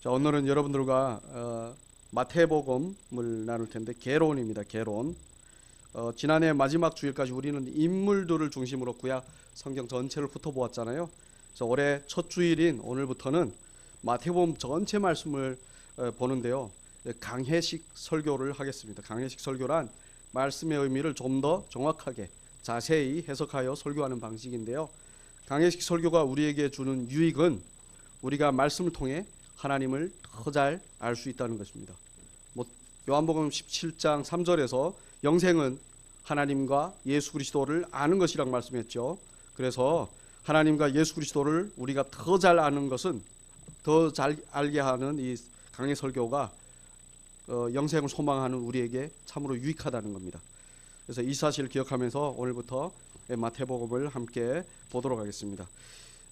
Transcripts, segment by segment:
자, 오늘은 여러분들과 마태복음을 나눌 텐데 계론입니다. 계론. 지난해 마지막 주일까지 우리는 인물들을 중심으로 구약 성경 전체를 훑어보았잖아요. 그래서 올해 첫 주일인 오늘부터는 마태복음 전체 말씀을 보는데요. 강해식 설교를 하겠습니다. 강해식 설교란 말씀의 의미를 좀 더 정확하게 자세히 해석하여 설교하는 방식인데요. 강해식 설교가 우리에게 주는 유익은 우리가 말씀을 통해 하나님을 더 잘 알 수 있다는 것입니다. 요한복음 17장 3절에서 영생은 하나님과 예수 그리스도를 아는 것이라고 말씀했죠. 그래서 하나님과 예수 그리스도를 우리가 더 잘 아는 것은 더 잘 알게 하는 이 강해 설교가 영생을 소망하는 우리에게 참으로 유익하다는 겁니다. 그래서 이 사실을 기억하면서 오늘부터 마태복음을 함께 보도록 하겠습니다.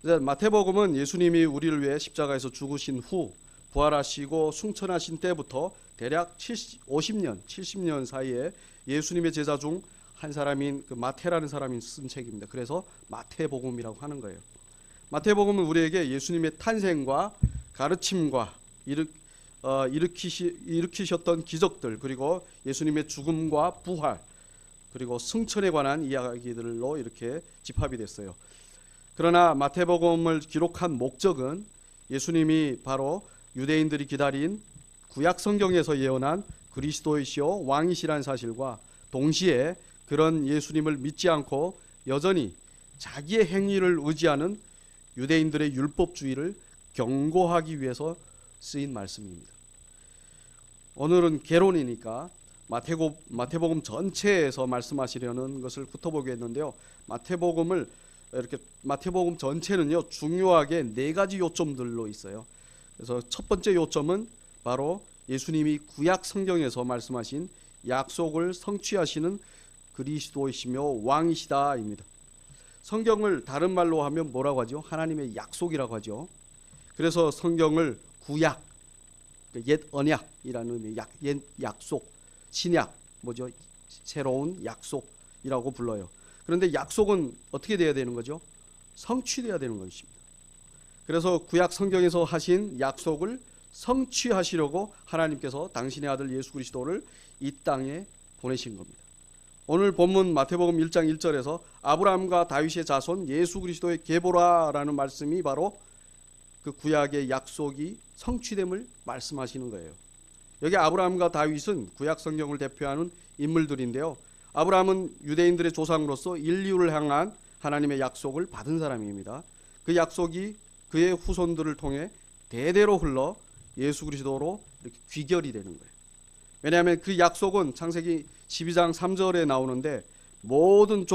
마태복음은 예수님이 우리를 위해 십자가에서 죽으신 후 부활하시고 승천하신 때부터 대략 50년, 70년 사이에 예수님의 제자 중 한 사람인 그 마태라는 사람이 쓴 책입니다. 그래서 마태복음이라고 하는 거예요. 마태복음은 우리에게 예수님의 탄생과 가르침과 일으키셨던 기적들, 그리고 예수님의 죽음과 부활, 그리고 승천에 관한 이야기들로 이렇게 집합이 됐어요. 그러나 마태복음을 기록한 목적은 예수님이 바로 유대인들이 기다린 구약 성경에서 예언한 그리스도이시오 왕이시라는 사실과 동시에 그런 예수님을 믿지 않고 여전히 자기의 행위를 의지하는 유대인들의 율법주의를 경고하기 위해서 쓰인 말씀입니다. 오늘은 계론이니까 마태복음 전체에서 말씀하시려는 것을 훑어보겠는데요. 마태복음 전체는요, 중요하게 네 가지 요점들로 있어요. 그래서 첫 번째 요점은 바로 예수님이 구약 성경에서 말씀하신 약속을 성취하시는 그리스도이시며 왕이시다입니다. 성경을 다른 말로 하면 뭐라고 하죠? 하나님의 약속이라고 하죠. 그래서 성경을 구약, 옛 언약이라는 의미, 옛 약속, 신약, 뭐죠? 새로운 약속이라고 불러요. 그런데 약속은 어떻게 돼야 되는 거죠? 성취돼야 되는 것입니다. 그래서 구약 성경에서 하신 약속을 성취하시려고 하나님께서 당신의 아들 예수 그리스도를 이 땅에 보내신 겁니다. 오늘 본문 마태복음 1장 1절에서 아브라함과 다윗의 자손 예수 그리스도의 계보라라는 말씀이 바로 그 구약의 약속이 성취됨을 말씀하시는 거예요. 여기 아브라함과 다윗은 구약 성경을 대표하는 인물들인데요. 아브라함은 유대인들의 조상으로서 인류를 향한 하나님의 약속을 받은 사람입니다. 그 약속이 그의 후손들을 통해 대대로 흘러 예수 그리스도로 이렇게 귀결이 되는 거예요. 왜냐하면 그 약속은 창세기 12장 3절에 나오는데 모든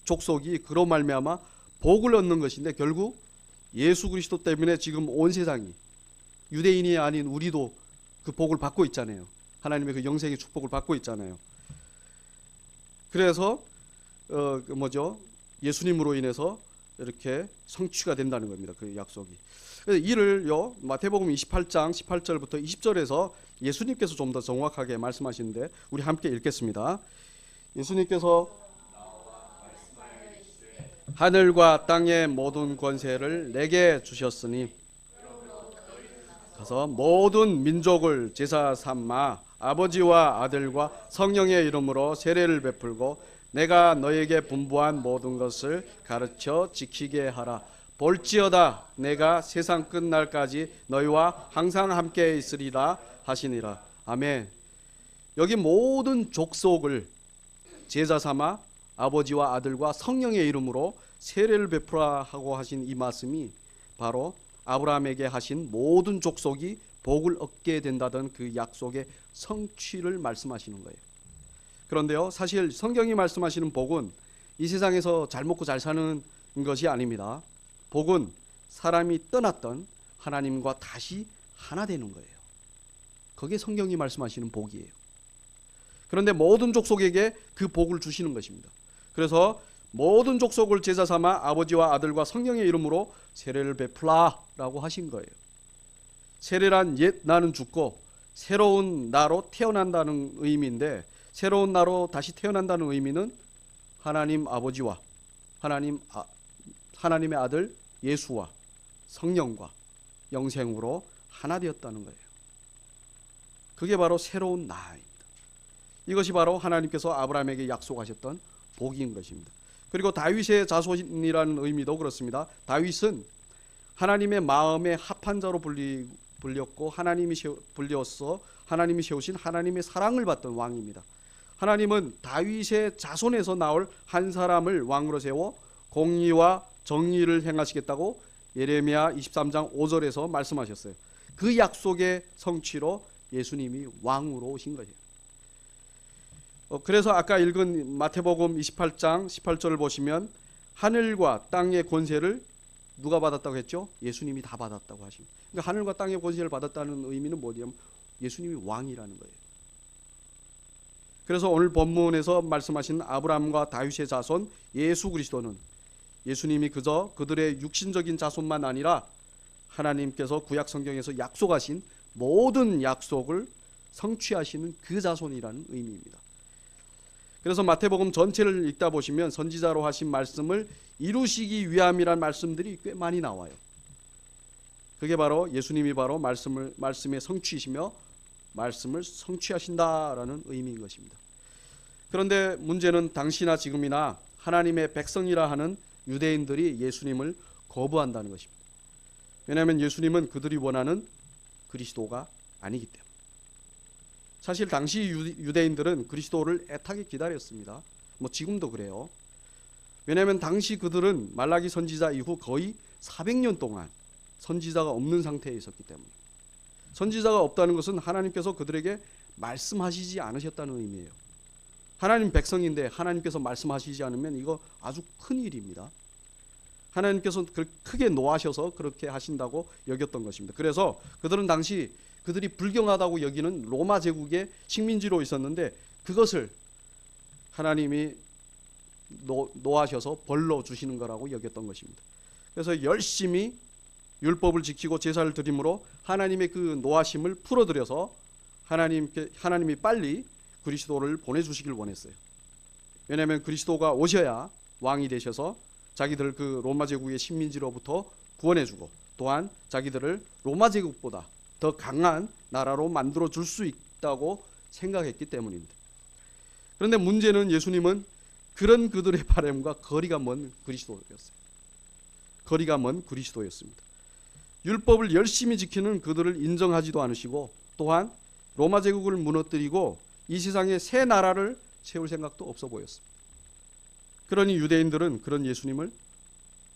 족속이 그로 말미암아 복을 얻는 것인데 결국 예수 그리스도 때문에 지금 온 세상이, 유대인이 아닌 우리도 그 복을 받고 있잖아요. 하나님의 그 영생의 축복을 받고 있잖아요. 그래서 예수님으로 인해서 이렇게 성취가 된다는 겁니다. 그 약속이. 그래서 이를요, 마태복음 28장 18절부터 20절에서 예수님께서 좀 더 정확하게 말씀하시는데 우리 함께 읽겠습니다. 예수님께서 하늘과 땅의 모든 권세를 내게 주셨으니 가서 모든 민족을 제사 삼아 아버지와 아들과 성령의 이름으로 세례를 베풀고 내가 너에게 분부한 모든 것을 가르쳐 지키게 하라. 볼지어다 내가 세상 끝날까지 너희와 항상 함께 있으리라 하시니라. 아멘. 여기 모든 족속을 제자 삼아 아버지와 아들과 성령의 이름으로 세례를 베풀라 하고 하신 이 말씀이 바로 아브라함에게 하신 모든 족속이 복을 얻게 된다던 그 약속의 성취를 말씀하시는 거예요. 그런데요, 사실 성경이 말씀하시는 복은 이 세상에서 잘 먹고 잘 사는 것이 아닙니다. 복은 사람이 떠났던 하나님과 다시 하나 되는 거예요. 그게 성경이 말씀하시는 복이에요. 그런데 모든 족속에게 그 복을 주시는 것입니다. 그래서 모든 족속을 제자 삼아 아버지와 아들과 성령의 이름으로 세례를 베풀라라고 하신 거예요. 세례란 옛 나는 죽고 새로운 나로 태어난다는 의미인데, 새로운 나로 다시 태어난다는 의미는 하나님 아버지와 하나님의 아들 예수와 성령과 영생으로 하나 되었다는 거예요. 그게 바로 새로운 나입니다. 이것이 바로 하나님께서 아브라함에게 약속하셨던 복인 것입니다. 그리고 다윗의 자손이라는 의미도 그렇습니다. 다윗은 하나님의 마음에 합한 자로 불렸고 하나님이 세우신 하나님의 사랑을 받던 왕입니다. 하나님은 다윗의 자손에서 나올 한 사람을 왕으로 세워 공의와 정의를 행하시겠다고 예레미야 23장 5절에서 말씀하셨어요. 그 약속의 성취로 예수님이 왕으로 오신 거예요. 그래서 아까 읽은 마태복음 28장 18절을 보시면 하늘과 땅의 권세를 누가 받았다고 했죠? 예수님이 다 받았다고 하십니다. 그러니까 하늘과 땅의 권세를 받았다는 의미는 뭐냐면 예수님이 왕이라는 거예요. 그래서 오늘 본문에서 말씀하신 아브라함과 다윗의 자손 예수 그리스도는 예수님이 그저 그들의 육신적인 자손만 아니라 하나님께서 구약 성경에서 약속하신 모든 약속을 성취하시는 그 자손이라는 의미입니다. 그래서 마태복음 전체를 읽다 보시면 선지자로 하신 말씀을 이루시기 위함이란 말씀들이 꽤 많이 나와요. 그게 바로 예수님이 바로 말씀의 성취이시며 말씀을 성취하신다라는 의미인 것입니다. 그런데 문제는 당시나 지금이나 하나님의 백성이라 하는 유대인들이 예수님을 거부한다는 것입니다. 왜냐하면 예수님은 그들이 원하는 그리스도가 아니기 때문에. 사실 당시 유대인들은 그리스도를 애타게 기다렸습니다. 지금도 그래요. 왜냐하면 당시 그들은 말라기 선지자 이후 거의 400년 동안 선지자가 없는 상태에 있었기 때문에. 선지자가 없다는 것은 하나님께서 그들에게 말씀하시지 않으셨다는 의미예요. 하나님 백성인데 하나님께서 말씀하시지 않으면 이거 아주 큰 일입니다. 하나님께서 크게 노하셔서 그렇게 하신다고 여겼던 것입니다. 그래서 그들은 당시 그들이 불경하다고 여기는 로마 제국의 식민지로 있었는데 그것을 하나님이 노하셔서 벌로 주시는 거라고 여겼던 것입니다. 그래서 열심히 율법을 지키고 제사를 드림으로 하나님의 그 노하심을 풀어드려서 하나님이 빨리 그리스도를 보내주시길 원했어요. 왜냐하면 그리스도가 오셔야 왕이 되셔서 자기들 그 로마 제국의 식민지로부터 구원해주고 또한 자기들을 로마 제국보다 더 강한 나라로 만들어 줄 수 있다고 생각했기 때문입니다. 그런데 문제는 예수님은 그런 그들의 바람과 거리가 먼 그리스도였어요. 거리가 먼 그리스도였습니다. 율법을 열심히 지키는 그들을 인정하지도 않으시고 또한 로마 제국을 무너뜨리고 이 세상에 새 나라를 세울 생각도 없어 보였습니다. 그러니 유대인들은 그런 예수님을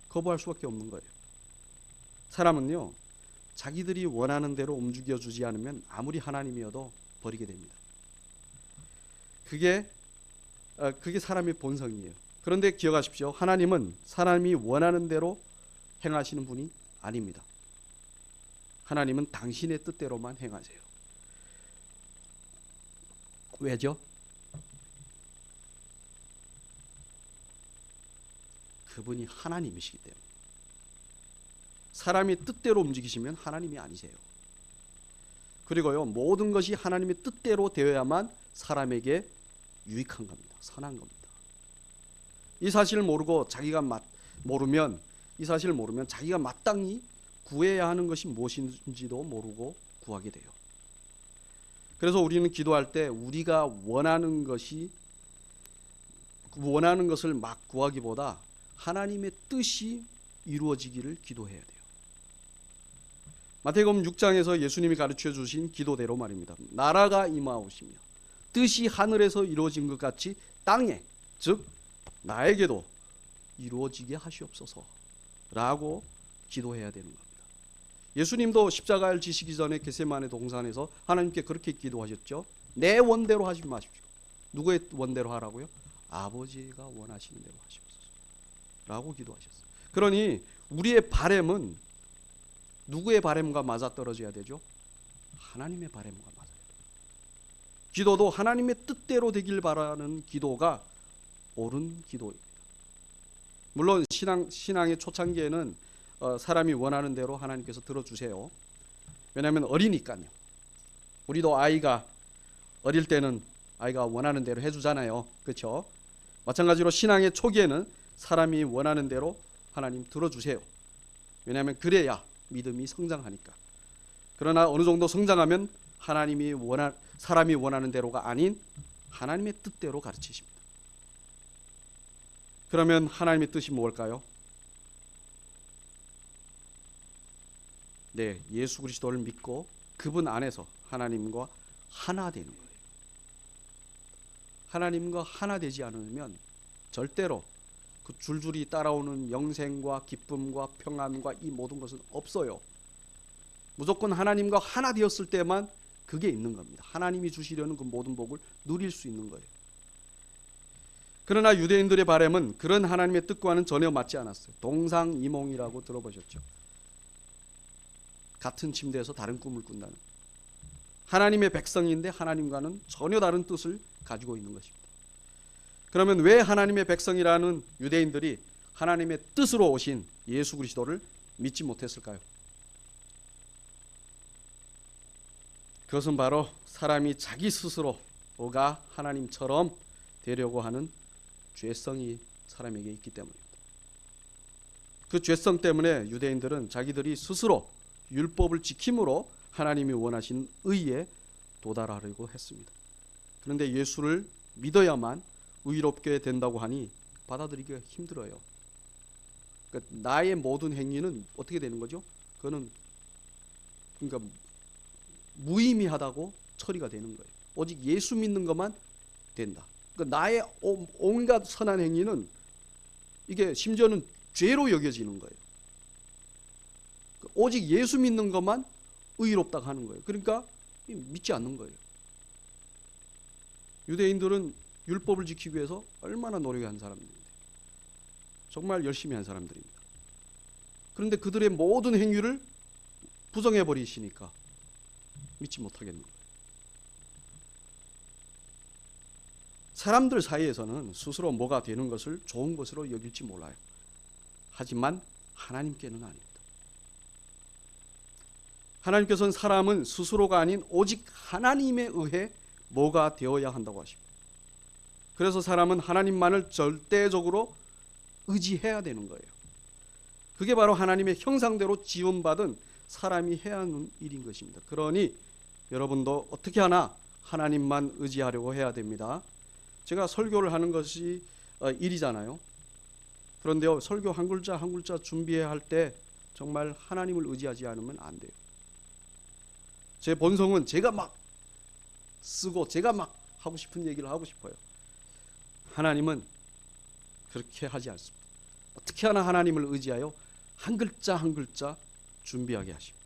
거부할 수밖에 없는 거예요. 사람은요, 자기들이 원하는 대로 움직여주지 않으면 아무리 하나님이어도 버리게 됩니다. 그게 사람의 본성이에요. 그런데 기억하십시오. 하나님은 사람이 원하는 대로 행하시는 분이 아닙니다. 하나님은 당신의 뜻대로만 행하세요. 왜죠? 그분이 하나님이시기 때문에. 사람이 뜻대로 움직이시면 하나님이 아니세요. 그리고요, 모든 것이 하나님의 뜻대로 되어야만 사람에게 유익한 겁니다. 선한 겁니다. 이 사실을 모르고 모르면 자기가 마땅히 구해야 하는 것이 무엇인지도 모르고 구하게 돼요. 그래서 우리는 기도할 때 우리가 원하는 것을 막 구하기보다 하나님의 뜻이 이루어지기를 기도해야 돼요. 마태복음 6장에서 예수님이 가르쳐 주신 기도대로 말입니다. 나라가 임하오시며 뜻이 하늘에서 이루어진 것 같이 땅에, 즉 나에게도 이루어지게 하시옵소서 라고 기도해야 되는 겁니다. 예수님도 십자가를 지시기 전에 겟세마네 동산에서 하나님께 그렇게 기도하셨죠. 내 원대로 하지 마십시오. 누구의 원대로 하라고요? 아버지가 원하시는 대로 하시옵소서 라고 기도하셨어요. 그러니 우리의 바람은 누구의 바람과 맞아떨어져야 되죠? 하나님의 바람과 맞아야 돼요. 기도도 하나님의 뜻대로 되길 바라는 기도가 옳은 기도입니다. 물론 신앙의 초창기에는 사람이 원하는 대로 하나님께서 들어주세요. 왜냐하면 어리니까요. 우리도 아이가 어릴 때는 아이가 원하는 대로 해주잖아요. 그렇죠? 마찬가지로 신앙의 초기에는 사람이 원하는 대로 하나님 들어주세요. 왜냐하면 그래야 믿음이 성장하니까. 그러나 어느 정도 성장하면 사람이 원하는 대로가 아닌 하나님의 뜻대로 가르치십니다. 그러면 하나님의 뜻이 뭘까요? 네, 예수 그리스도를 믿고 그분 안에서 하나님과 하나 되는 거예요. 하나님과 하나 되지 않으면 절대로 그 줄줄이 따라오는 영생과 기쁨과 평안과 이 모든 것은 없어요. 무조건 하나님과 하나 되었을 때만 그게 있는 겁니다. 하나님이 주시려는 그 모든 복을 누릴 수 있는 거예요. 그러나 유대인들의 바람은 그런 하나님의 뜻과는 전혀 맞지 않았어요. 동상이몽이라고 들어보셨죠? 같은 침대에서 다른 꿈을 꾼다는, 하나님의 백성인데 하나님과는 전혀 다른 뜻을 가지고 있는 것입니다. 그러면 왜 하나님의 백성이라는 유대인들이 하나님의 뜻으로 오신 예수 그리스도를 믿지 못했을까요? 그것은 바로 사람이 자기 스스로가 하나님처럼 되려고 하는 죄성이 사람에게 있기 때문입니다. 그 죄성 때문에 유대인들은 자기들이 스스로 율법을 지킴으로 하나님이 원하신 의에 도달하려고 했습니다. 그런데 예수를 믿어야만 의롭게 된다고 하니 받아들이기가 힘들어요. 그러니까 나의 모든 행위는 어떻게 되는 거죠? 그거는 그러니까 무의미하다고 처리가 되는 거예요. 오직 예수 믿는 것만 된다. 그러니까 나의 온갖 선한 행위는 이게 심지어는 죄로 여겨지는 거예요. 오직 예수 믿는 것만 의롭다고 하는 거예요. 그러니까 믿지 않는 거예요. 유대인들은 율법을 지키기 위해서 얼마나 노력한 사람들인데, 정말 열심히 한 사람들입니다. 그런데 그들의 모든 행위를 부정해 버리시니까 믿지 못하겠는 거예요. 사람들 사이에서는 스스로 뭐가 되는 것을 좋은 것으로 여길지 몰라요. 하지만 하나님께는 아닙니다. 하나님께서는 사람은 스스로가 아닌 오직 하나님에 의해 뭐가 되어야 한다고 하십니다. 그래서 사람은 하나님만을 절대적으로 의지해야 되는 거예요. 그게 바로 하나님의 형상대로 지음받은 사람이 해야 하는 일인 것입니다. 그러니 여러분도 어떻게 하나 하나님만 의지하려고 해야 됩니다. 제가 설교를 하는 것이 일이잖아요. 그런데요, 설교 한 글자 한 글자 준비해야 할 때 정말 하나님을 의지하지 않으면 안 돼요. 제 본성은 제가 막 쓰고 제가 막 하고 싶은 얘기를 하고 싶어요. 하나님은 그렇게 하지 않습니다. 어떻게 하나 하나님을 의지하여 한 글자 한 글자 준비하게 하십니다.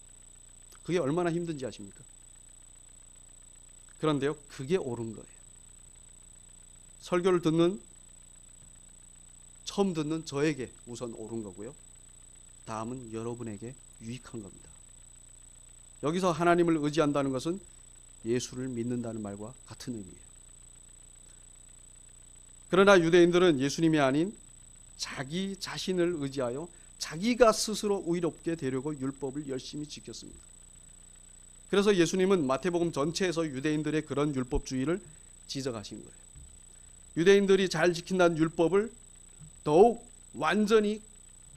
그게 얼마나 힘든지 아십니까? 그런데요, 그게 옳은 거예요. 설교를 처음 듣는 저에게 우선 옳은 거고요. 다음은 여러분에게 유익한 겁니다. 여기서 하나님을 의지한다는 것은 예수를 믿는다는 말과 같은 의미예요. 그러나 유대인들은 예수님이 아닌 자기 자신을 의지하여 자기가 스스로 의롭게 되려고 율법을 열심히 지켰습니다. 그래서 예수님은 마태복음 전체에서 유대인들의 그런 율법주의를 지적하신 거예요. 유대인들이 잘 지킨다는 율법을 더욱 완전히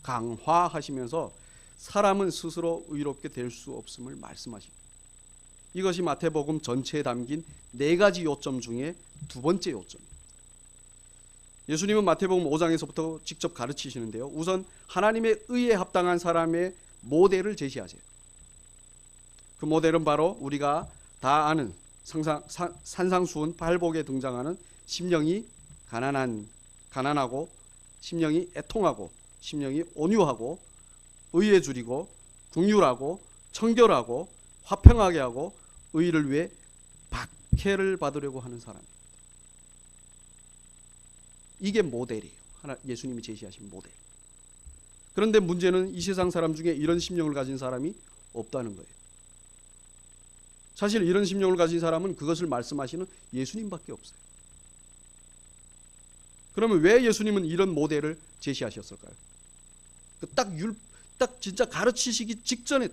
강화하시면서 사람은 스스로 의롭게 될 수 없음을 말씀하십니다. 이것이 마태복음 전체에 담긴 4가지 요점 중에 두 번째 요점입니다. 예수님은 마태복음 5장에서부터 직접 가르치시는데요. 우선 하나님의 의에 합당한 사람의 모델을 제시하세요. 그 모델은 바로 우리가 다 아는 산상수훈 8복에 등장하는 심령이 가난하고 심령이 애통하고 심령이 온유하고 의에 줄이고 긍휼하고 청결하고 화평하게 하고 의를 위해 박해를 받으려고 하는 사람입니다. 이게 모델이에요. 예수님이 제시하신 모델. 그런데 문제는 이 세상 사람 중에 이런 심령을 가진 사람이 없다는 거예요. 사실 이런 심령을 가진 사람은 그것을 말씀하시는 예수님밖에 없어요. 그러면 왜 예수님은 이런 모델을 제시하셨을까요? 딱 진짜 가르치시기 직전에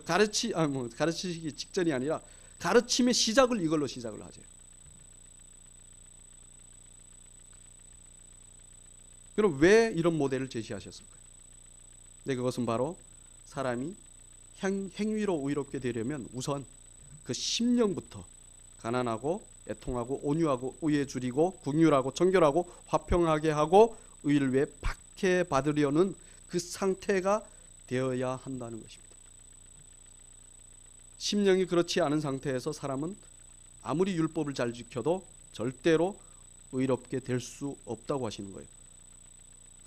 가르치시기 직전이 아니라 가르침의 시작을 이걸로 시작을 하세요. 그럼 왜 이런 모델을 제시하셨을까요? 네, 그것은 바로 사람이 행위로 의롭게 되려면 우선 그 심령부터 가난하고 애통하고 온유하고 의에 줄이고 긍휼하고 정결하고 화평하게 하고 의를 위해 박해받으려는 그 상태가 되어야 한다는 것입니다. 심령이 그렇지 않은 상태에서 사람은 아무리 율법을 잘 지켜도 절대로 의롭게 될 수 없다고 하시는 거예요.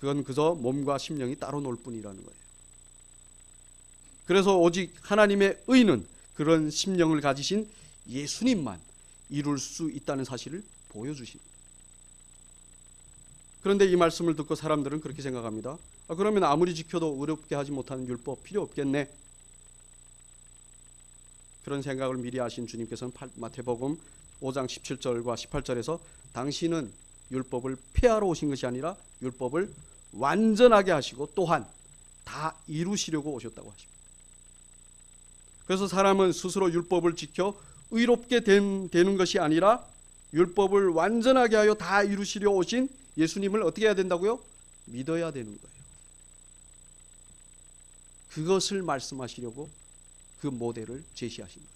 그건 그저 몸과 심령이 따로 놀 뿐이라는 거예요. 그래서 오직 하나님의 의는 그런 심령을 가지신 예수님만 이룰 수 있다는 사실을 보여주십니다. 그런데 이 말씀을 듣고 사람들은 그렇게 생각합니다. 그러면 아무리 지켜도 의롭게 하지 못하는 율법 필요 없겠네. 그런 생각을 미리 하신 주님께서는 마태복음 5장 17절과 18절에서 당신은 율법을 폐하러 오신 것이 아니라 율법을 완전하게 하시고 또한 다 이루시려고 오셨다고 하십니다. 그래서 사람은 스스로 율법을 지켜 의롭게 되는 것이 아니라 율법을 완전하게 하여 다 이루시려 오신 예수님을 어떻게 해야 된다고요? 믿어야 되는 거예요. 그것을 말씀하시려고 그 모델을 제시하신 거예요.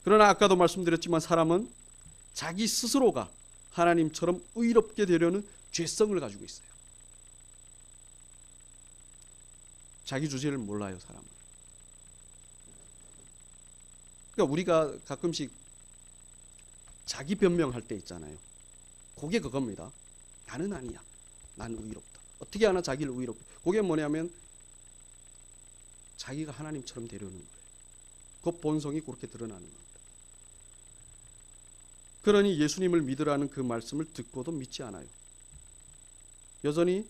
그러나 아까도 말씀드렸지만 사람은 자기 스스로가 하나님처럼 의롭게 되려는 죄성을 가지고 있어요. 자기 주제를 몰라요, 사람은. 그러니까 우리가 가끔씩 자기 변명할 때 있잖아요. 그게 그겁니다. 나는 아니야. 난 의롭다. 어떻게 하나 자기를 의롭다. 그게 뭐냐면 자기가 하나님처럼 되려는 거예요. 그 본성이 그렇게 드러나는 겁니다. 그러니 예수님을 믿으라는 그 말씀을 듣고도 믿지 않아요. 여전히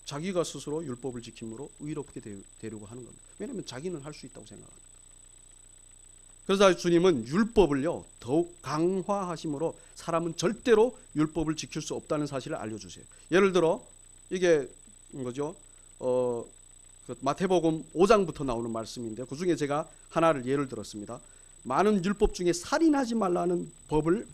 자기가 스스로 율법을 지킴으로 의롭게 되려고 하는 겁니다. 왜냐하면 자기는 할 수 있다고 생각합니다. 그래서 주님은 율법을요 더욱 강화하심으로 사람은 절대로 율법을 지킬 수 없다는 사실을 알려주세요. 예를 들어 이게 뭐죠? 그 마태복음 5장부터 나오는 말씀인데 그 중에 제가 하나를 예를 들었습니다. 많은 율법 중에 살인하지 말라는 법을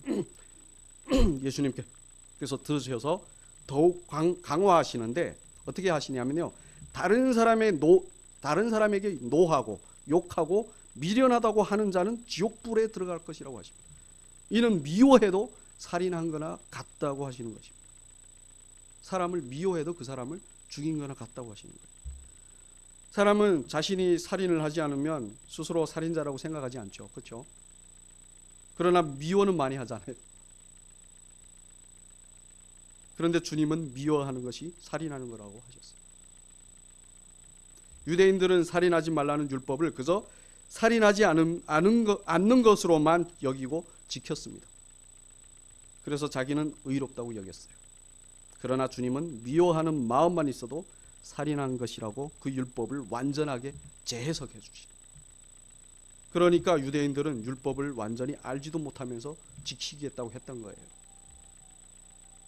예수님께서 들으셔서 더욱 강화하시는데 어떻게 하시냐면요. 다른 사람에게 노하고 욕하고 미련하다고 하는 자는 지옥불에 들어갈 것이라고 하십니다. 이는 미워해도 살인한 거나 같다고 하시는 것입니다. 사람을 미워해도 그 사람을 죽인 거나 같다고 하시는 거예요. 사람은 자신이 살인을 하지 않으면 스스로 살인자라고 생각하지 않죠. 그렇죠? 그러나 미워는 많이 하잖아요. 그런데 주님은 미워하는 것이 살인하는 거라고 하셨어요. 유대인들은 살인하지 말라는 율법을 그저 살인하지 않는 것으로만 여기고 지켰습니다. 그래서 자기는 의롭다고 여겼어요. 그러나 주님은 미워하는 마음만 있어도 살인한 것이라고 그 율법을 완전하게 재해석해 주시죠. 그러니까 유대인들은 율법을 완전히 알지도 못하면서 지키겠다고 했던 거예요.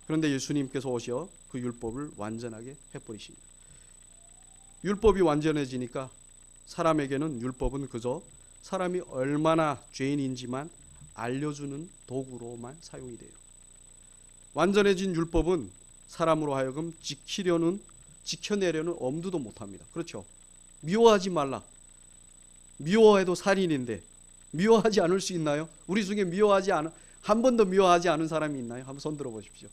그런데 예수님께서 오셔 그 율법을 완전하게 해버리십니다. 율법이 완전해지니까 사람에게는 율법은 그저 사람이 얼마나 죄인인지만 알려주는 도구로만 사용이 돼요. 완전해진 율법은 사람으로 하여금 지켜내려는 엄두도 못합니다. 그렇죠? 미워하지 말라. 미워해도 살인인데 미워하지 않을 수 있나요? 우리 중에 한 번도 미워하지 않은 사람이 있나요? 한번 손 들어 보십시오.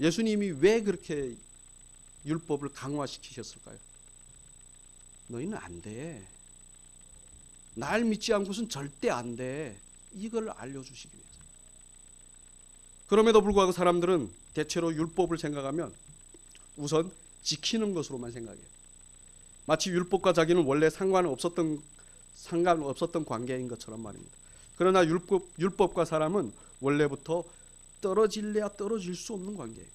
예수님이 왜 그렇게 율법을 강화시키셨을까요? 너희는 안 돼. 날 믿지 않고선 절대 안 돼. 이걸 알려주시기 위해서. 그럼에도 불구하고 사람들은 대체로 율법을 생각하면 우선 지키는 것으로만 생각해요. 마치 율법과 자기는 원래 상관없었던 관계인 것처럼 말입니다. 그러나 율법과 사람은 원래부터 떨어질래야 떨어질 수 없는 관계예요.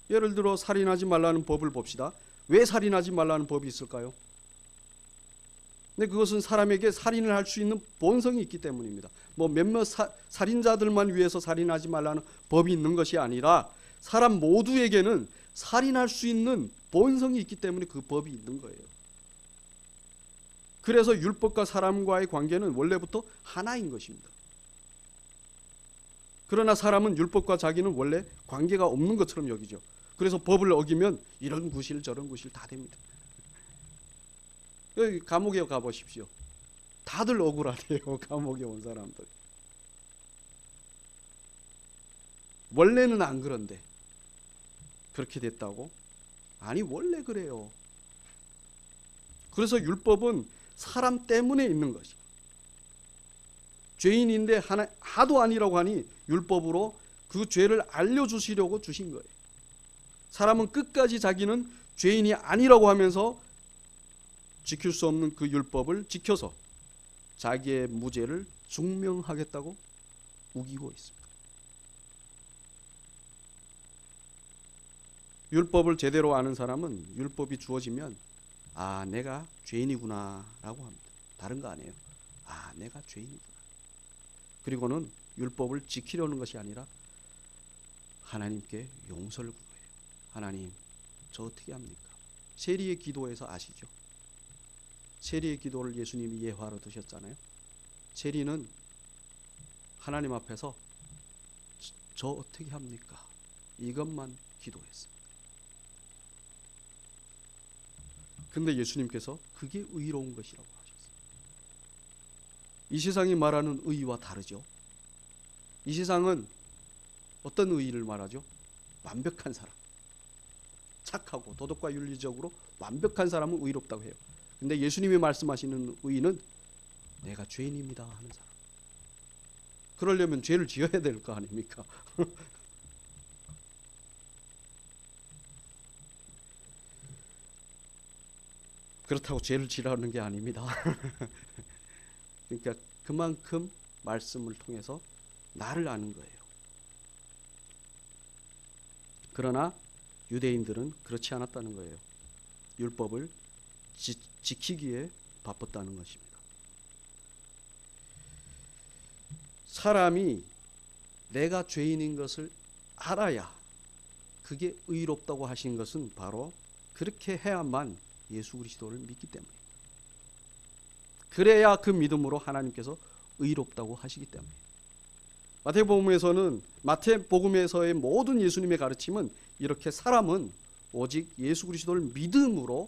예를 들어 살인하지 말라는 법을 봅시다. 왜 살인하지 말라는 법이 있을까요? 근데 그것은 사람에게 살인을 할 수 있는 본성이 있기 때문입니다. 몇몇 살인자들만 위해서 살인하지 말라는 법이 있는 것이 아니라 사람 모두에게는 살인할 수 있는 본성이 있기 때문에 그 법이 있는 거예요. 그래서 율법과 사람과의 관계는 원래부터 하나인 것입니다. 그러나 사람은 율법과 자기는 원래 관계가 없는 것처럼 여기죠. 그래서 법을 어기면 이런 구실 저런 구실 다 됩니다. 여기 감옥에 가보십시오. 다들 억울하대요. 감옥에 온 사람들. 원래는 안 그런데 그렇게 됐다고? 아니 원래 그래요. 그래서 율법은 사람 때문에 있는 것이. 죄인인데 하도 아니라고 하니 율법으로 그 죄를 알려주시려고 주신 거예요. 사람은 끝까지 자기는 죄인이 아니라고 하면서 지킬 수 없는 그 율법을 지켜서 자기의 무죄를 증명하겠다고 우기고 있습니다. 율법을 제대로 아는 사람은 율법이 주어지면 아 내가 죄인이구나 라고 합니다. 다른 거 아니에요. 아 내가 죄인이구나. 그리고는 율법을 지키려는 것이 아니라 하나님께 용서를 구해요. 하나님 저 어떻게 합니까? 세리의 기도에서 아시죠? 세리의 기도를 예수님이 예화로 드셨잖아요. 세리는 하나님 앞에서 저 어떻게 합니까? 이것만 기도했습니다. 근데 예수님께서 그게 의로운 것이라고 하셨어요. 이 세상이 말하는 의와 다르죠. 이 세상은 어떤 의를 말하죠? 완벽한 사람, 착하고 도덕과 윤리적으로 완벽한 사람은 의롭다고 해요. 근데 예수님이 말씀하시는 의는 내가 죄인입니다 하는 사람. 그러려면 죄를 지어야 될 거 아닙니까? 그렇다고 죄를 지라는 게 아닙니다. 그러니까 그만큼 말씀을 통해서 나를 아는 거예요. 그러나 유대인들은 그렇지 않았다는 거예요. 율법을 지키기에 바빴다는 것입니다. 사람이 내가 죄인인 것을 알아야 그게 의롭다고 하신 것은 바로 그렇게 해야만 예수 그리스도를 믿기 때문에, 그래야 그 믿음으로 하나님께서 의롭다고 하시기 때문에. 마태복음에서의 모든 예수님의 가르침은 이렇게 사람은 오직 예수 그리스도를 믿음으로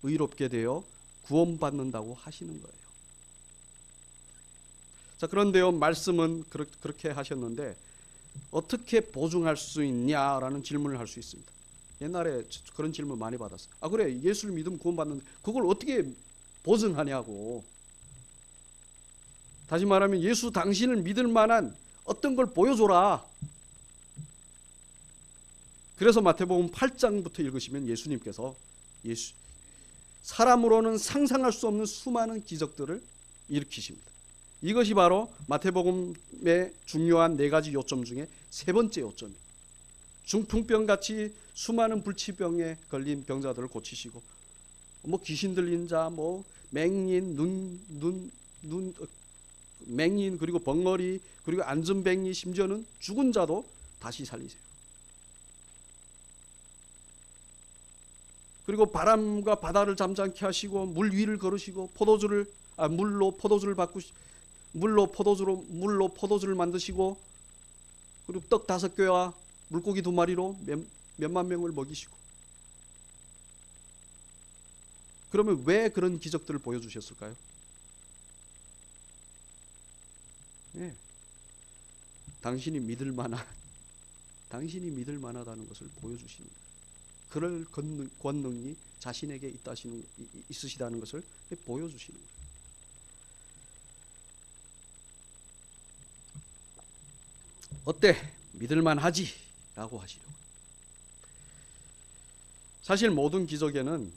의롭게 되어 구원받는다고 하시는 거예요. 자, 그런데요, 말씀은 그렇게 하셨는데 어떻게 보증할 수 있냐라는 질문을 할 수 있습니다. 옛날에 그런 질문 많이 받았어요. 아 그래, 예수를 믿으면 구원받는데 그걸 어떻게 보증하냐고. 다시 말하면 예수 당신을 믿을 만한 어떤 걸 보여줘라. 그래서 마태복음 8장부터 읽으시면 예수님께서 사람으로는 상상할 수 없는 수많은 기적들을 일으키십니다. 이것이 바로 마태복음의 중요한 4가지 요점 중에 3번째 요점이에요. 중풍병같이 수많은 불치병에 걸린 병자들을 고치시고, 귀신 들린 자, 맹인, 맹인, 그리고 벙어리, 그리고 안전뱅이, 심지어는 죽은 자도 다시 살리세요. 그리고 바람과 바다를 잠잠케 하시고 물 위를 걸으시고 물로 포도주를 만드시고, 그리고 떡 5개와 물고기 2마리로 몇만 명을 먹이시고. 그러면 왜 그런 기적들을 보여주셨을까요? 네. 당신이 믿을 만하다는 것을 보여주시는 거예요. 그럴 권능이 자신에게 있으시다는 것을 보여주시는 거예요. 어때? 믿을만하지? 라고 하시려고. 사실 모든 기적에는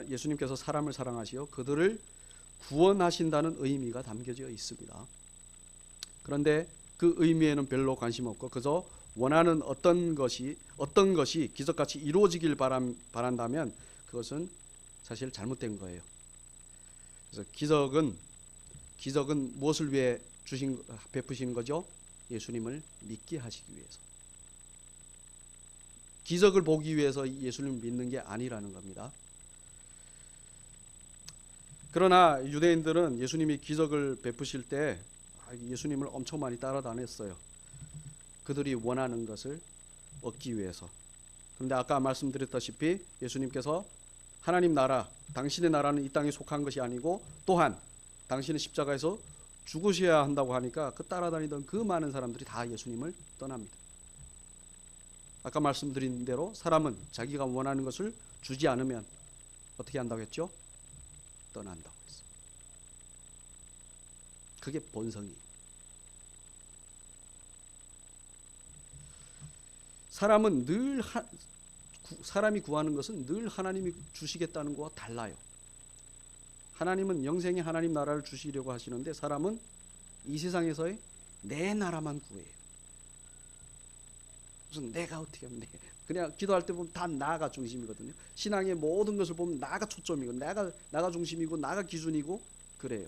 예수님께서 사람을 사랑하시어 그들을 구원하신다는 의미가 담겨져 있습니다. 그런데 그 의미에는 별로 관심 없고 그저 원하는 어떤 것이 기적같이 이루어지길 바란다면 그것은 사실 잘못된 거예요. 그래서 기적은 무엇을 위해 베푸신 거죠? 예수님을 믿게 하시기 위해서. 기적을 보기 위해서 예수님을 믿는 게 아니라는 겁니다. 그러나 유대인들은 예수님이 기적을 베푸실 때 예수님을 엄청 많이 따라다녔어요. 그들이 원하는 것을 얻기 위해서. 그런데 아까 말씀드렸다시피 예수님께서 하나님 나라, 당신의 나라는 이 땅에 속한 것이 아니고 또한 당신은 십자가에서 죽으셔야 한다고 하니까 그 따라다니던 그 많은 사람들이 다 예수님을 떠납니다. 아까 말씀드린 대로 사람은 자기가 원하는 것을 주지 않으면 어떻게 한다고 했죠? 떠난다고 했어요. 그게 본성이에요. 사람은 늘 사람이 구하는 것은 늘 하나님이 주시겠다는 것과 달라요. 하나님은 영생의 하나님 나라를 주시려고 하시는데 사람은 이 세상에서의 내 나라만 구해요. 무슨 내가 어떻게 하면 돼? 그냥 기도할 때 보면 다 나가 중심이거든요. 신앙의 모든 것을 보면 나가 초점이고 나가 중심이고 나가 기준이고 그래요.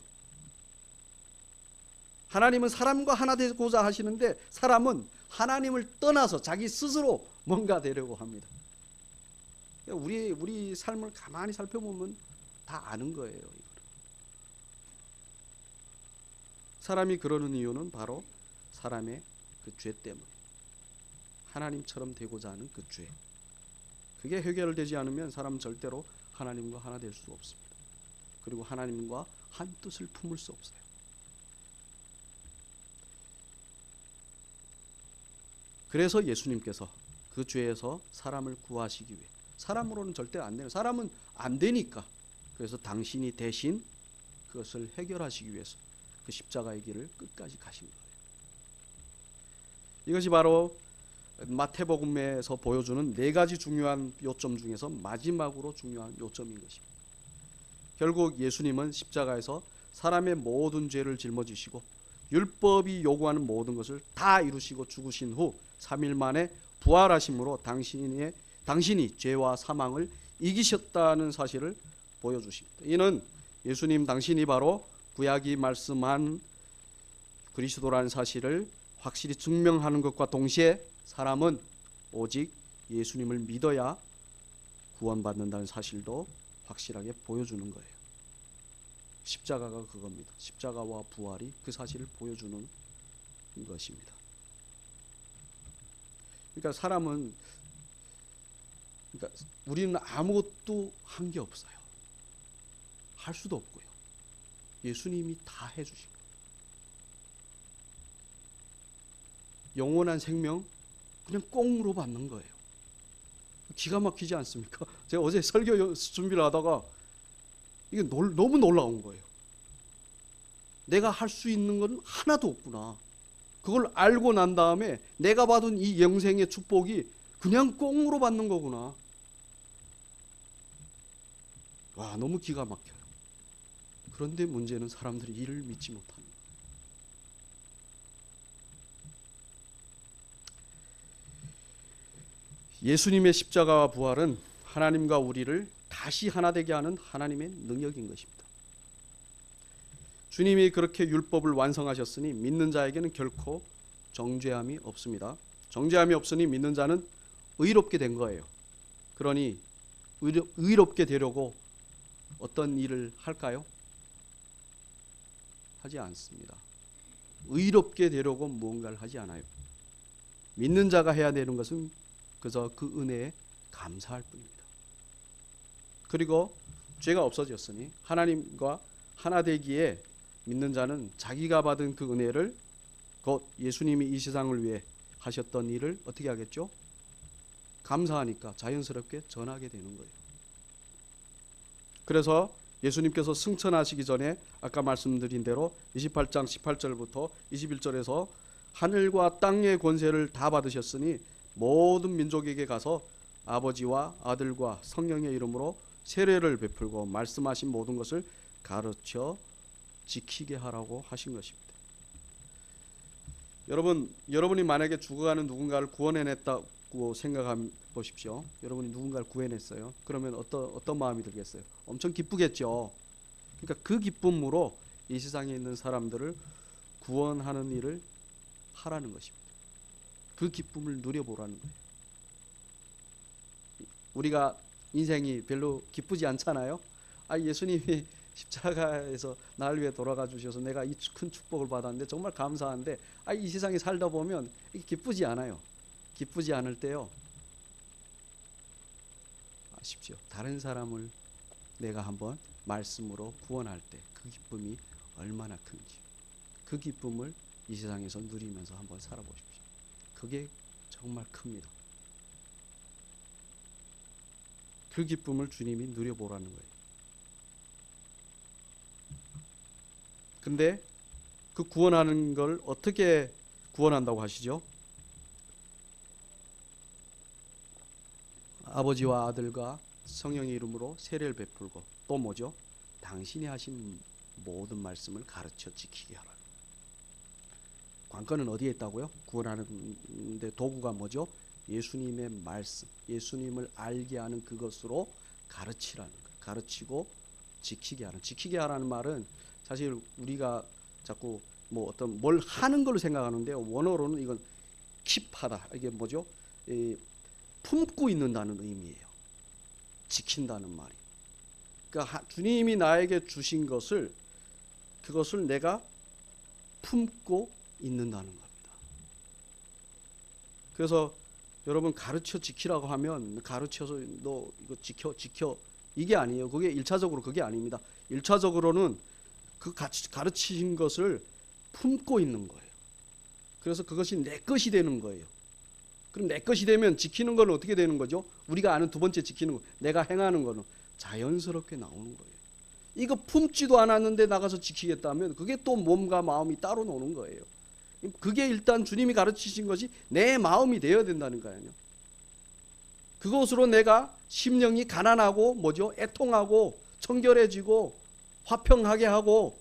하나님은 사람과 하나 되고자 하시는데 사람은 하나님을 떠나서 자기 스스로 뭔가 되려고 합니다. 우리 삶을 가만히 살펴보면 다 아는 거예요. 이거는. 사람이 그러는 이유는 바로 사람의 그 죄 때문에. 하나님처럼 되고자 하는 그 죄. 그게 해결되지 않으면 사람은 절대로 하나님과 하나 될 수 없습니다. 그리고 하나님과 한 뜻을 품을 수 없어요. 그래서 예수님께서 그 죄에서 사람을 구하시기 위해, 사람으로는 절대 안 돼요. 사람은 안 되니까. 그래서 당신이 대신 그것을 해결하시기 위해서 그 십자가의 길을 끝까지 가신 거예요. 이것이 바로 마태복음에서 보여주는 네 가지 중요한 요점 중에서 마지막으로 중요한 요점인 것입니다. 결국 예수님은 십자가에서 사람의 모든 죄를 짊어지시고 율법이 요구하는 모든 것을 다 이루시고 죽으신 후 3일 만에 부활하심으로 당신이 죄와 사망을 이기셨다는 사실을 보여주십니다. 이는 예수님 당신이 바로 구약이 말씀한 그리스도라는 사실을 확실히 증명하는 것과 동시에 사람은 오직 예수님을 믿어야 구원받는다는 사실도 확실하게 보여주는 거예요. 십자가가 그겁니다. 십자가와 부활이 그 사실을 보여주는 것입니다. 그러니까 우리는 아무것도 한 게 없어요. 할 수도 없고요. 예수님이 다 해주신 거예요. 영원한 생명 그냥 꽁으로 받는 거예요. 기가 막히지 않습니까? 제가 어제 설교 준비를 하다가 이게 너무 놀라운 거예요. 내가 할 수 있는 건 하나도 없구나. 그걸 알고 난 다음에 내가 받은 이 영생의 축복이 그냥 꽁으로 받는 거구나. 와, 너무 기가 막혀요. 그런데 문제는 사람들이 이를 믿지 못하는 거예요. 예수님의 십자가와 부활은 하나님과 우리를 다시 하나 되게 하는 하나님의 능력인 것입니다. 주님이 그렇게 율법을 완성하셨으니 믿는 자에게는 결코 정죄함이 없습니다. 정죄함이 없으니 믿는 자는 의롭게 된 거예요. 그러니 의롭게 되려고 어떤 일을 할까요? 하지 않습니다. 의롭게 되려고 무언가를 하지 않아요. 믿는 자가 해야 되는 것은 그저 그 은혜에 감사할 뿐입니다. 그리고 죄가 없어졌으니 하나님과 하나 되기에 믿는 자는 자기가 받은 그 은혜를 곧 예수님이 이 세상을 위해 하셨던 일을 어떻게 하겠죠? 감사하니까 자연스럽게 전하게 되는 거예요. 그래서 예수님께서 승천하시기 전에 아까 말씀드린 대로 28장 18절부터 21절에서 하늘과 땅의 권세를 다 받으셨으니 모든 민족에게 가서 아버지와 아들과 성령의 이름으로 세례를 베풀고 말씀하신 모든 것을 가르쳐 지키게 하라고 하신 것입니다. 여러분이 만약에 죽어가는 누군가를 구원해냈다고 생각해 보십시오. 여러분이 누군가를 구해냈어요. 그러면 어떤 마음이 들겠어요? 엄청 기쁘겠죠. 그러니까 그 기쁨으로 이 세상에 있는 사람들을 구원하는 일을 하라는 것입니다. 그 기쁨을 누려보라는 거예요. 우리가 인생이 별로 기쁘지 않잖아요. 예수님이 십자가에서 나를 위해 돌아가 주셔서 내가 이 큰 축복을 받았는데 정말 감사한데 이 세상에 살다 보면 기쁘지 않아요. 기쁘지 않을 때요. 아십시오. 다른 사람을 내가 한번 말씀으로 구원할 때 그 기쁨이 얼마나 큰지, 그 기쁨을 이 세상에서 누리면서 한번 살아보십시오. 그게 정말 큽니다. 그 기쁨을 주님이 누려보라는 거예요. 근데 그 구원하는 걸 어떻게 구원한다고 하시죠? 아버지와 아들과 성령의 이름으로 세례를 베풀고 또 뭐죠? 당신이 하신 모든 말씀을 가르쳐 지키게 하라. 관건은 어디에 있다고요? 구원하는 데 도구가 뭐죠? 예수님의 말씀, 예수님을 알게 하는 그것으로 가르치라는 거예요. 가르치고 지키게 하는. 지키게 하라는 말은 사실 우리가 자꾸 뭐 어떤 뭘 하는 걸로 생각하는데요. 원어로는 이건 킵하다. 이게 뭐죠? 품고 있는다는 의미예요. 지킨다는 말이. 그러니까 주님이 나에게 주신 것을 그것을 내가 품고 있는다는 겁니다. 그래서 여러분 가르쳐 지키라고 하면 가르쳐서 너 이거 지켜 이게 아니에요. 그게 1차적으로 그게 아닙니다. 1차적으로는 그 가르치신 것을 품고 있는 거예요. 그래서 그것이 내 것이 되는 거예요. 그럼 내 것이 되면 지키는 건 어떻게 되는 거죠? 우리가 아는 두 번째 지키는 거, 내가 행하는 거는 자연스럽게 나오는 거예요. 이거 품지도 않았는데 나가서 지키겠다면 그게 또 몸과 마음이 따로 노는 거예요. 그게 일단 주님이 가르치신 것이 내 마음이 되어야 된다는 거예요. 그것으로 내가 심령이 가난하고 뭐죠? 애통하고 청결해지고 화평하게 하고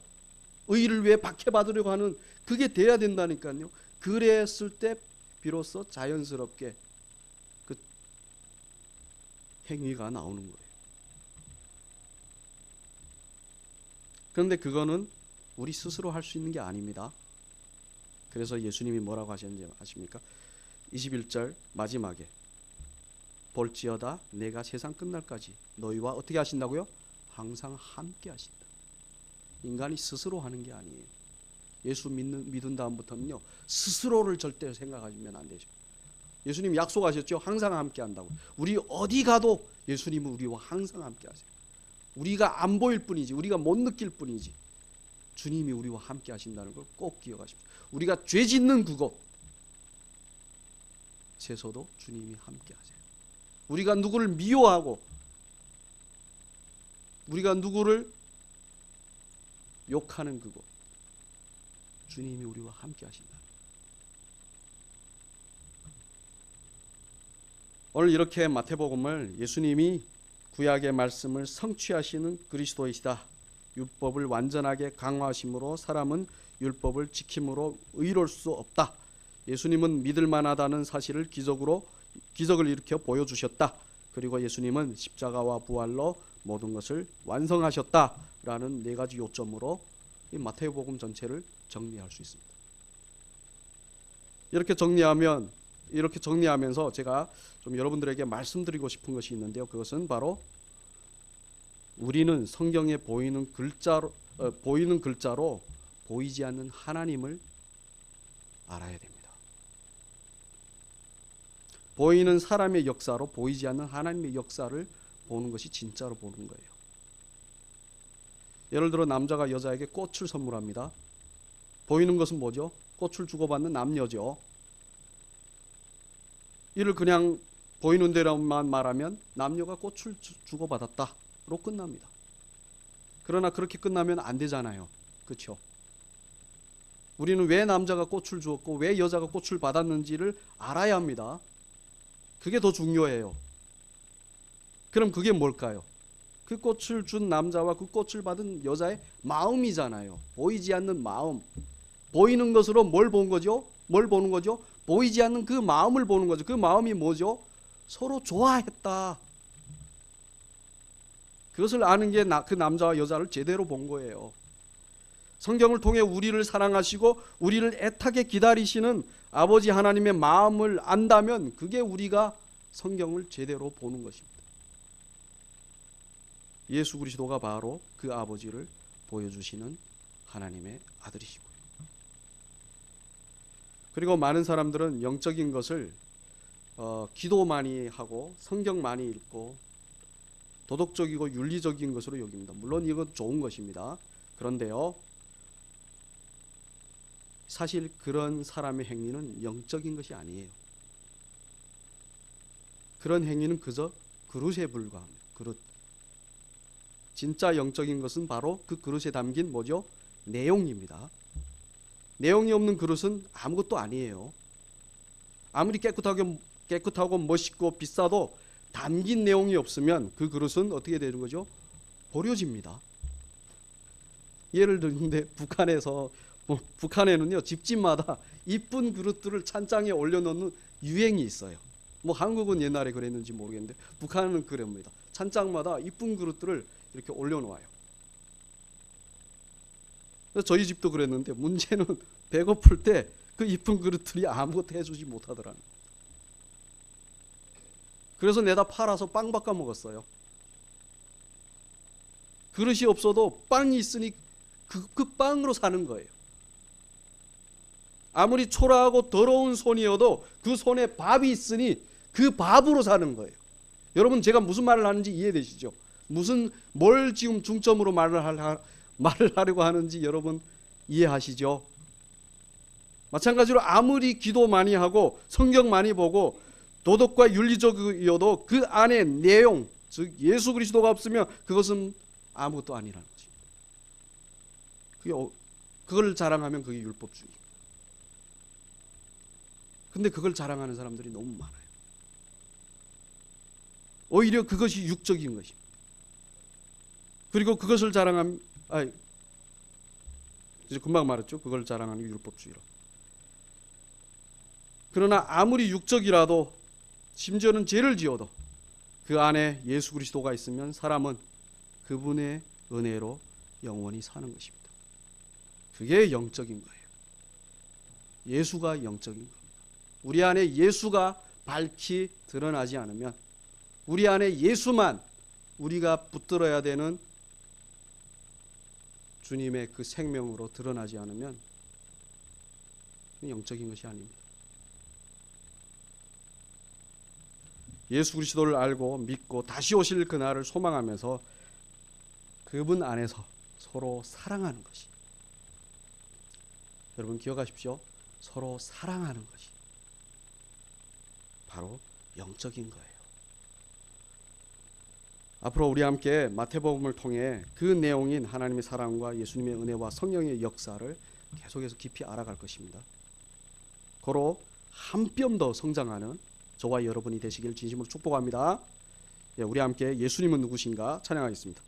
의를 위해 박해받으려고 하는 그게 돼야 된다니까요. 그랬을 때 비로소 자연스럽게 그 행위가 나오는 거예요. 그런데 그거는 우리 스스로 할 수 있는 게 아닙니다. 그래서 예수님이 뭐라고 하셨는지 아십니까? 21절 마지막에 볼지어다 내가 세상 끝날까지 너희와 어떻게 하신다고요? 항상 함께 하신다. 인간이 스스로 하는 게 아니에요. 예수 믿은 다음부터는요 스스로를 절대 생각하시면 안 되죠. 예수님 약속하셨죠. 항상 함께 한다고. 우리 어디 가도 예수님은 우리와 항상 함께 하세요. 우리가 안 보일 뿐이지, 우리가 못 느낄 뿐이지 주님이 우리와 함께 하신다는 걸 꼭 기억하십시오. 우리가 죄 짓는 그곳에서도 주님이 함께 하세요. 우리가 누구를 미워하고 우리가 누구를 욕하는 그곳 주님이 우리와 함께 하신다. 오늘 이렇게 마태복음을 예수님이 구약의 말씀을 성취하시는 그리스도이시다. 율법을 완전하게 강화하심으로 사람은 율법을 지킴으로 의로울 수 없다. 예수님은 믿을 만하다는 사실을 기적을 일으켜 보여주셨다. 그리고 예수님은 십자가와 부활로 모든 것을 완성하셨다라는 네 가지 요점으로 이 마태복음 전체를 정리할 수 있습니다. 이렇게 정리하면서 제가 좀 여러분들에게 말씀드리고 싶은 것이 있는데요. 그것은 바로 우리는 성경에 보이는 글자로 보이지 않는 하나님을 알아야 됩니다. 보이는 사람의 역사로 보이지 않는 하나님의 역사를 보는 것이 진짜로 보는 거예요. 예를 들어 남자가 여자에게 꽃을 선물합니다. 보이는 것은 뭐죠? 꽃을 주고받는 남녀죠. 이를 그냥 보이는 대로만 말하면 남녀가 꽃을 주고받았다로 끝납니다. 그러나 그렇게 끝나면 안 되잖아요. 그렇죠? 우리는 왜 남자가 꽃을 주었고 왜 여자가 꽃을 받았는지를 알아야 합니다. 그게 더 중요해요. 그럼 그게 뭘까요? 그 꽃을 준 남자와 그 꽃을 받은 여자의 마음이잖아요. 보이지 않는 마음. 보이는 것으로 뭘 본 거죠? 뭘 보는 거죠? 보이지 않는 그 마음을 보는 거죠. 그 마음이 뭐죠? 서로 좋아했다. 그것을 아는 게 그 남자와 여자를 제대로 본 거예요. 성경을 통해 우리를 사랑하시고 우리를 애타게 기다리시는 아버지 하나님의 마음을 안다면 그게 우리가 성경을 제대로 보는 것입니다. 예수 그리스도가 바로 그 아버지를 보여주시는 하나님의 아들이시고요. 그리고 많은 사람들은 영적인 것을 기도 많이 하고 성경 많이 읽고 도덕적이고 윤리적인 것으로 여깁니다. 물론 이건 좋은 것입니다. 그런데요, 사실 그런 사람의 행위는 영적인 것이 아니에요. 그런 행위는 그저 그릇에 불과합니다. 그릇. 진짜 영적인 것은 바로 그 그릇에 담긴 뭐죠? 내용입니다. 내용이 없는 그릇은 아무것도 아니에요. 아무리 깨끗하고 멋있고 비싸도 담긴 내용이 없으면 그 그릇은 어떻게 되는 거죠? 버려집니다. 예를 들는데 북한에는요, 집집마다 이쁜 그릇들을 찬장에 올려놓는 유행이 있어요. 뭐 한국은 옛날에 그랬는지 모르겠는데 북한은 그럽니다. 찬장마다 이쁜 그릇들을 이렇게 올려놓아요. 그래서 저희 집도 그랬는데 문제는 배고플 때 그 이쁜 그릇들이 아무것도 해주지 못하더라는 거예요. 그래서 내다 팔아서 빵 바꿔 먹었어요. 그릇이 없어도 빵이 있으니 그 빵으로 사는 거예요. 아무리 초라하고 더러운 손이어도 그 손에 밥이 있으니 그 밥으로 사는 거예요. 여러분, 제가 무슨 말을 하는지 이해되시죠? 뭘 지금 중점으로 말을 하려고 하는지 여러분 이해하시죠? 마찬가지로 아무리 기도 많이 하고 성경 많이 보고 도덕과 윤리적이어도 그 안에 내용, 즉 예수 그리스도가 없으면 그것은 아무것도 아니라는 것입니다. 그걸 자랑하면 그게 율법주의. 근데 그걸 자랑하는 사람들이 너무 많아요. 오히려 그것이 육적인 것입니다. 그리고 그것을 자랑하면, 이제 금방 말했죠. 그걸 자랑하는 게 율법주의로. 그러나 아무리 육적이라도, 심지어는 죄를 지어도 그 안에 예수 그리스도가 있으면 사람은 그분의 은혜로 영원히 사는 것입니다. 그게 영적인 거예요. 예수가 영적인 겁니다. 우리 안에 예수가 밝히 드러나지 않으면, 우리 안에 예수만 우리가 붙들어야 되는 주님의 그 생명으로 드러나지 않으면 영적인 것이 아닙니다. 예수 그리스도를 알고 믿고 다시 오실 그날을 소망하면서 그분 안에서 서로 사랑하는 것이, 여러분 기억하십시오. 서로 사랑하는 것이 바로 영적인 거예요. 앞으로 우리 함께 마태복음을 통해 그 내용인 하나님의 사랑과 예수님의 은혜와 성령의 역사를 계속해서 깊이 알아갈 것입니다. 고로 한 뼘 더 성장하는 저와 여러분이 되시길 진심으로 축복합니다. 우리 함께 예수님은 누구신가 찬양하겠습니다.